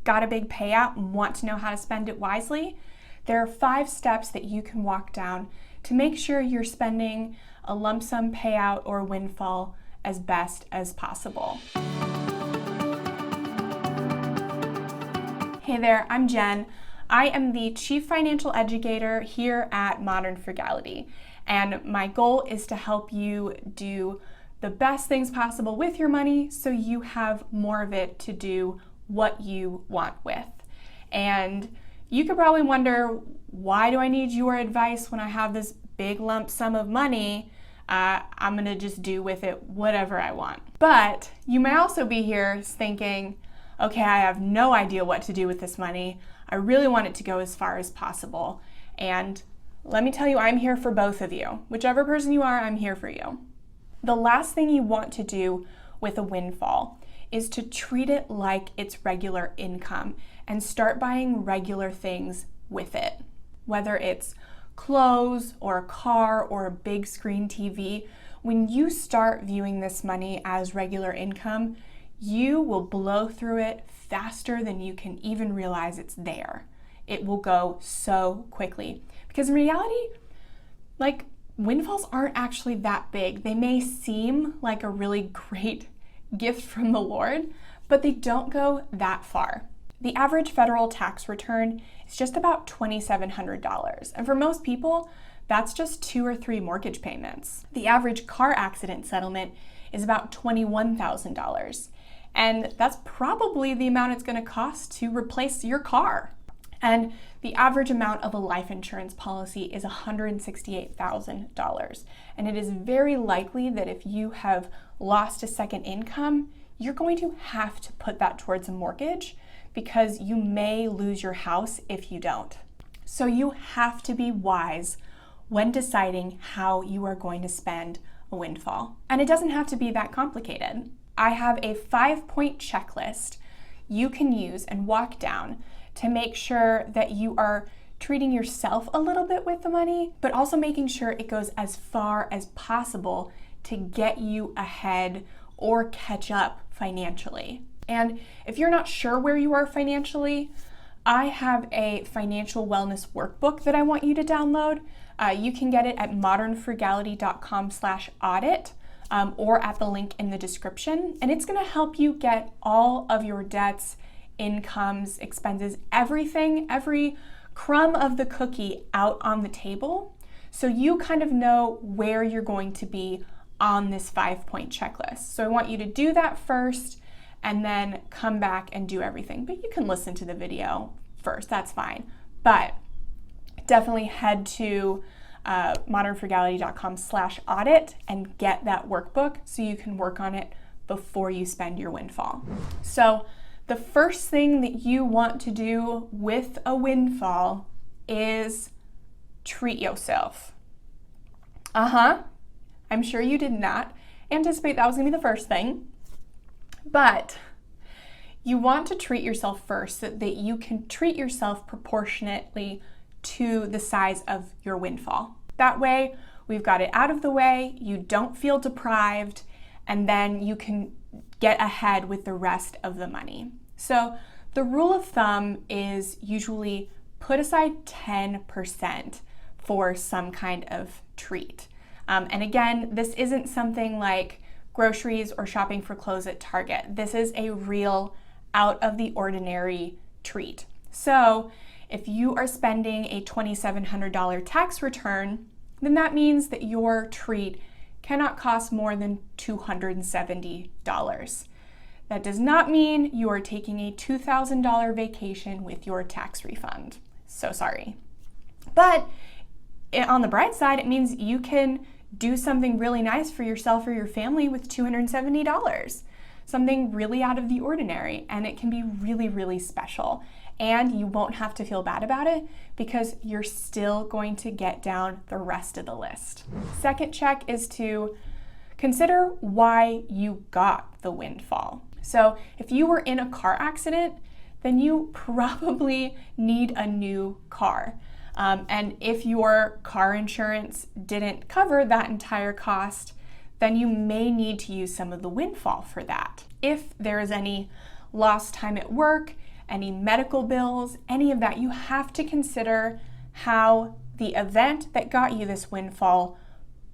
got a big payout and want to know how to spend it wisely, there are 5 steps that you can walk down to make sure you're spending a lump sum payout or windfall as best as possible. Hey there, I'm Jen. I am the Chief Financial Educator here at Modern Frugality, and my goal is to help you do the best things possible with your money so you have more of it to do what you want with. And you could probably wonder, why do I need your advice when I have this big lump sum of money? I'm gonna just do with it whatever I want. But you may also be here thinking, okay, I have no idea what to do with this money. I really want it to go as far as possible. And let me tell you, I'm here for both of you. Whichever person you are, I'm here for you. The last thing you want to do with a windfall is to treat it like it's regular income and start buying regular things with it. Whether it's clothes or a car or a big screen TV, when you start viewing this money as regular income, you will blow through it faster than you can even realize it's there. It will go so quickly. Because in reality, windfalls aren't actually that big. They may seem like a really great gift from the Lord, but they don't go that far. The average federal tax return is just about $2,700. And for most people, that's just 2 or 3 mortgage payments. The average car accident settlement is about $21,000. And that's probably the amount it's going to cost to replace your car. And the average amount of a life insurance policy is $168,000. And it is very likely that if you have lost a second income, you're going to have to put that towards a mortgage because you may lose your house if you don't. So you have to be wise when deciding how you are going to spend a windfall. And it doesn't have to be that complicated. I have a 5-point checklist you can use and walk down to make sure that you are treating yourself a little bit with the money, but also making sure it goes as far as possible to get you ahead or catch up financially. And if you're not sure where you are financially, I have a financial wellness workbook that I want you to download. You can get it at modernfrugality.com/audit. Or at the link in the description. And it's gonna help you get all of your debts, incomes, expenses, everything, every crumb of the cookie out on the table. So you kind of know where you're going to be on this 5-point checklist. So I want you to do that first and then come back and do everything. But you can listen to the video first, that's fine. But definitely head to modernfrugality.com/audit and get that workbook so you can work on it before you spend your windfall. So the first thing that you want to do with a windfall is treat yourself. I'm sure you did not anticipate that was gonna be the first thing, but you want to treat yourself first so that you can treat yourself proportionately to the size of your windfall. That way, we've got it out of the way, you don't feel deprived, and then you can get ahead with the rest of the money. So the rule of thumb is usually put aside 10% for some kind of treat. And again, this isn't something like groceries or shopping for clothes at Target. This is a real out of the ordinary treat. So if you are spending a $2,700 tax return, then that means that your treat cannot cost more than $270. That does not mean you are taking a $2,000 vacation with your tax refund. So sorry. But on the bright side, it means you can do something really nice for yourself or your family with $270. Something really out of the ordinary, and it can be really, really special. And you won't have to feel bad about it because you're still going to get down the rest of the list. Second check is to consider why you got the windfall. So if you were in a car accident, then you probably need a new car. And if your car insurance didn't cover that entire cost, then you may need to use some of the windfall for that. If there is any lost time at work any medical bills, any of that. You have to consider how the event that got you this windfall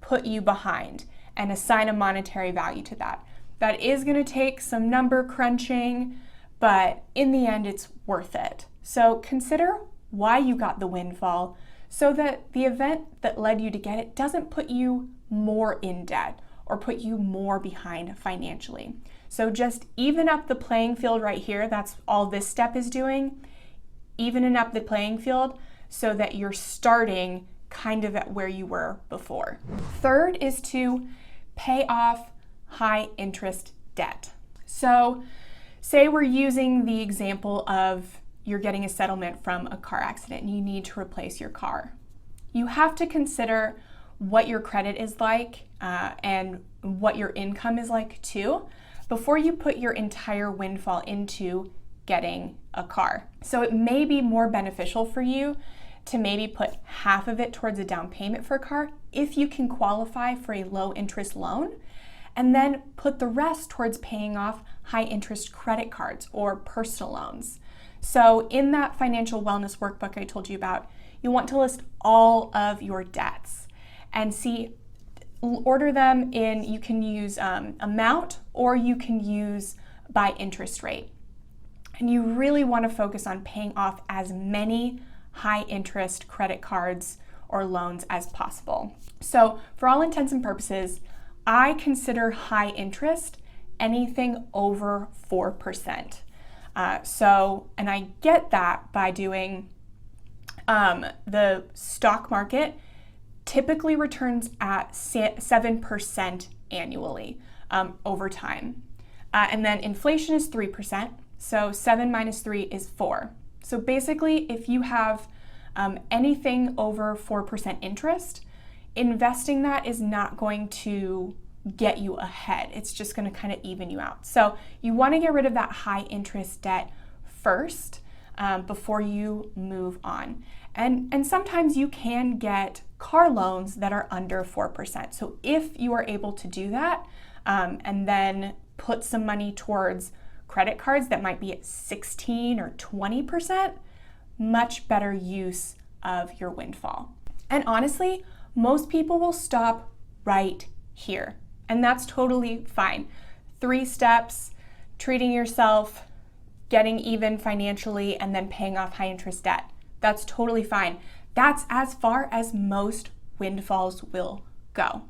put you behind and assign a monetary value to that. That is going to take some number crunching, but in the end, it's worth it. So consider why you got the windfall so that the event that led you to get it doesn't put you more in debt or put you more behind financially. So just even up the playing field right here. That's all this step is doing. Evening up the playing field so that you're starting kind of at where you were before. Third is to pay off high interest debt. So say we're using the example of you're getting a settlement from a car accident and you need to replace your car. You have to consider what your credit is like and what your income is like too before you put your entire windfall into getting a car. So it may be more beneficial for you to maybe put half of it towards a down payment for a car if you can qualify for a low interest loan, and then put the rest towards paying off high interest credit cards or personal loans. So in that financial wellness workbook I told you about, you want to list all of your debts and order them in, you can use amount or you can use by interest rate. And you really want to focus on paying off as many high interest credit cards or loans as possible. So for all intents and purposes, I consider high interest anything over 4%. And I get that by doing the stock market typically returns at 7% annually over time. And then inflation is 3%. So 7 minus 3 is 4. So basically, if you have anything over 4% interest, investing that is not going to get you ahead. It's just going to kind of even you out. So you want to get rid of that high interest debt first before you move on. And sometimes you can get car loans that are under 4%. So if you are able to do that and then put some money towards credit cards that might be at 16 or 20%, much better use of your windfall. And honestly, most people will stop right here, and that's totally fine. 3 steps: treating yourself, getting even financially, and then paying off high interest debt. That's totally fine. That's as far as most windfalls will go.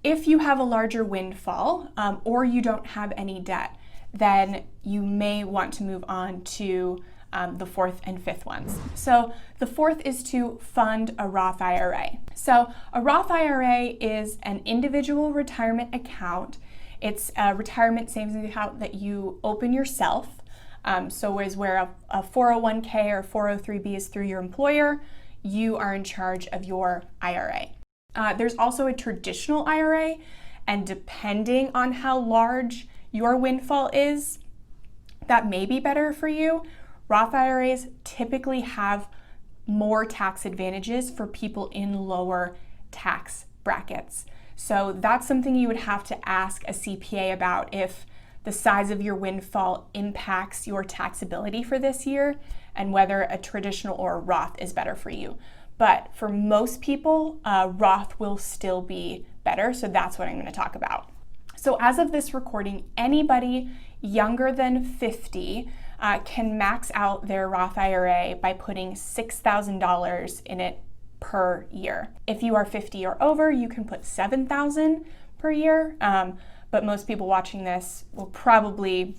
If you have a larger windfall or you don't have any debt, then you may want to move on to the 4th and 5th ones. So the 4th is to fund a Roth IRA. So a Roth IRA is an individual retirement account. It's a retirement savings account that you open yourself. So is where a 401k or 403b is through your employer, you are in charge of your IRA. There's also a traditional IRA, and depending on how large your windfall is, that may be better for you. Roth IRAs typically have more tax advantages for people in lower tax brackets. So that's something you would have to ask a CPA about if the size of your windfall impacts your taxability for this year and whether a traditional or a Roth is better for you. But for most people, Roth will still be better. So that's what I'm going to talk about. So as of this recording, anybody younger than 50 can max out their Roth IRA by putting $6,000 in it per year. If you are 50 or over, you can put $7,000 per year. But most people watching this will probably,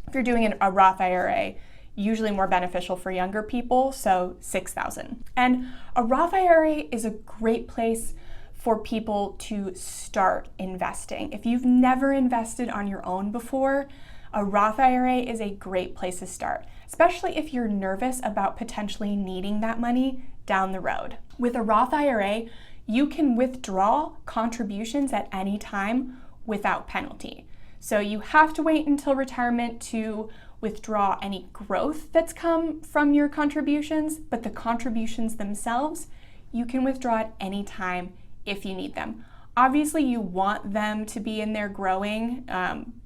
if you're doing a Roth IRA, usually more beneficial for younger people, so $6,000. And a Roth IRA is a great place for people to start investing. If you've never invested on your own before, a Roth IRA is a great place to start, especially if you're nervous about potentially needing that money down the road. With a Roth IRA, you can withdraw contributions at any time without penalty. So you have to wait until retirement to withdraw any growth that's come from your contributions, but the contributions themselves, you can withdraw at any time if you need them. Obviously, you want them to be in there growing,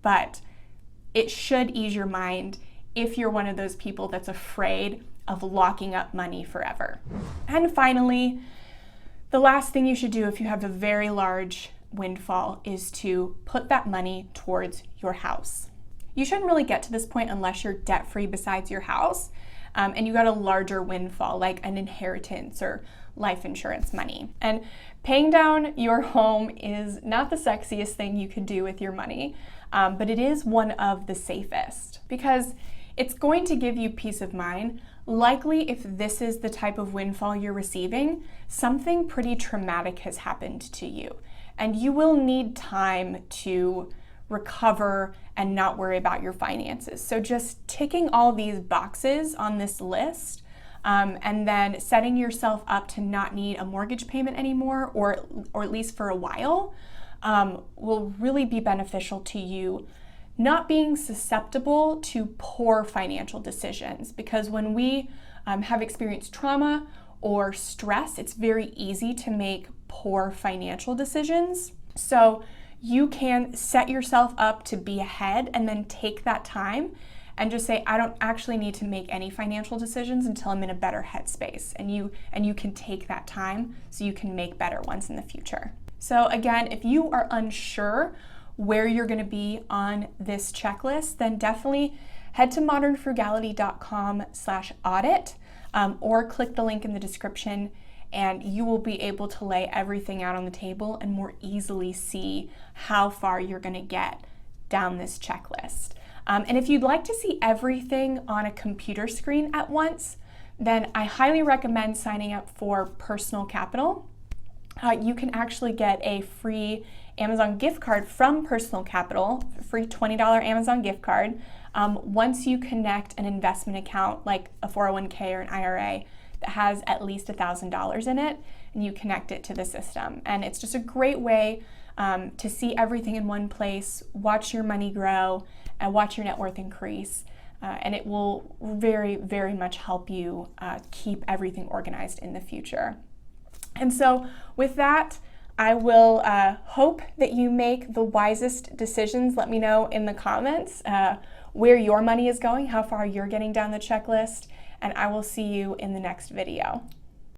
but it should ease your mind if you're one of those people that's afraid of locking up money forever. And finally, the last thing you should do if you have a very large windfall is to put that money towards your house. You shouldn't really get to this point unless you're debt-free besides your house, and you got a larger windfall like an inheritance or life insurance money. And paying down your home is not the sexiest thing you can do with your money, but it is one of the safest because it's going to give you peace of mind. Likely, if this is the type of windfall you're receiving, something pretty traumatic has happened to you, and you will need time to recover and not worry about your finances. So just ticking all these boxes on this list, and then setting yourself up to not need a mortgage payment anymore, or at least for a while, will really be beneficial to you not being susceptible to poor financial decisions. Because when we have experienced trauma or stress, it's very easy to make poor financial decisions. So you can set yourself up to be ahead and then take that time and just say, I don't actually need to make any financial decisions until I'm in a better headspace. And you can take that time so you can make better ones in the future. So again, if you are unsure where you're going to be on this checklist, then definitely head to modernfrugality.com/audit, or click the link in the description, and you will be able to lay everything out on the table and more easily see how far you're going to get down this checklist. And if you'd like to see everything on a computer screen at once, then I highly recommend signing up for Personal Capital. You can actually get a free Amazon gift card from Personal Capital, a free $20 Amazon gift card, once you connect an investment account like a 401k or an IRA that has at least $1,000 in it, and you connect it to the system. And it's just a great way to see everything in one place, watch your money grow, and watch your net worth increase. And it will very, very much help you keep everything organized in the future. And so with that, I will hope that you make the wisest decisions. Let me know in the comments where your money is going, how far you're getting down the checklist, and I will see you in the next video.